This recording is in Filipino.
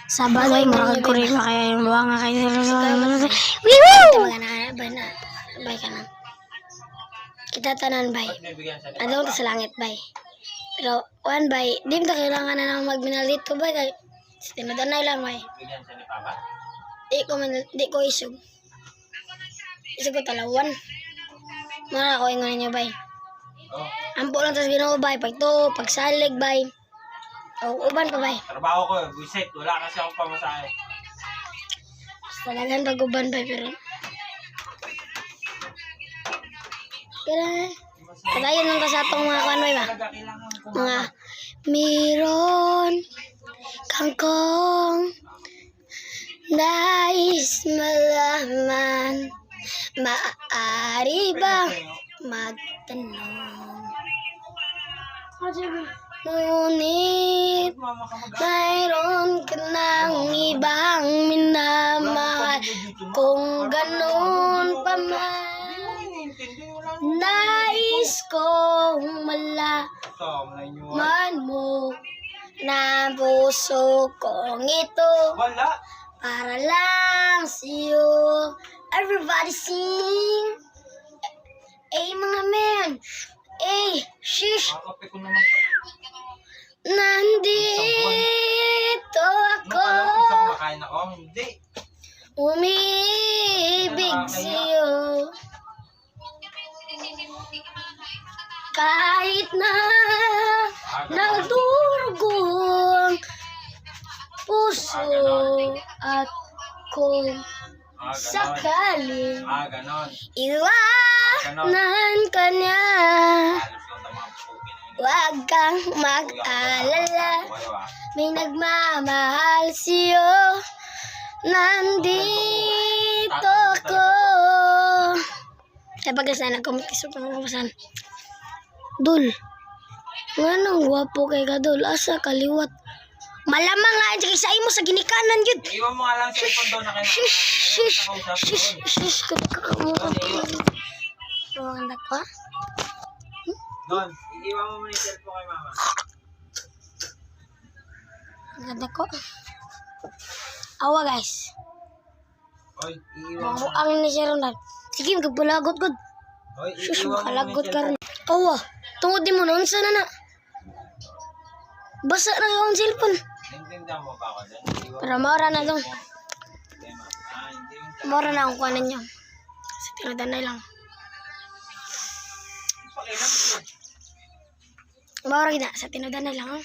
Sabado ay marakag ko rin kaya yung mga nga kayo. Bay ka na. Kita tanan bay. Adong ta sa langit bay. Pero one bay, di mo kailangan na nang magminalit ko bay kay tinadanay lang bay. Di ko isog. Isog ko talawan. Mara ko ingon niyo bay. Ampo lang tas Ginoo bay, pagsalig bay. O uban pa bay. Trabaho ko, buisit, wala kasi akong pamasahe. Talagang pag-uban bay pero patayon lang ka sa atong mga kanoy ba? Mga miron kangkong nais malaman maaari bang magtanong ngunit mayroon ka ng ibang minamahal kung ganun pa man nais kong malaman mo na puso kong ito para lang sa'yo. Everybody sing. Mga men. Shish. Nandito ako. Umibig sa'yo. Kahit na nagdurugong puso at kung sakaling iwanan ka niya, huwag kang mag-alala, may nagmamahal sa'yo, nandito ako. Kaya pagkasa nagkomikisok ng kapasan. Dul, nga nang wapo kay ka dul, asa kaliwat. Malamang nga dyan sa imo sa ginikanan yun. Iwan mo nga lang sa ipon daw na kayo. Shish, katakamukha ko. Ang dako, ha? Don, iwan mo muna yung cellphone kay mama. Ang dako. Awa guys. Oy, iiwan mo. Ang ni siya ron. Sige, magpulagot god. Oy, Shush, iiwan mo makalagot muna ka yung rin. Awa, tungod di mo noon sana na. Basa na yung cellphone. Naintindihan mo ba ako dyan? Pero maura na dong. Maura na akong kuhanan niya. Sa tinadanay lang. Maura kita, sa tinadanay lang.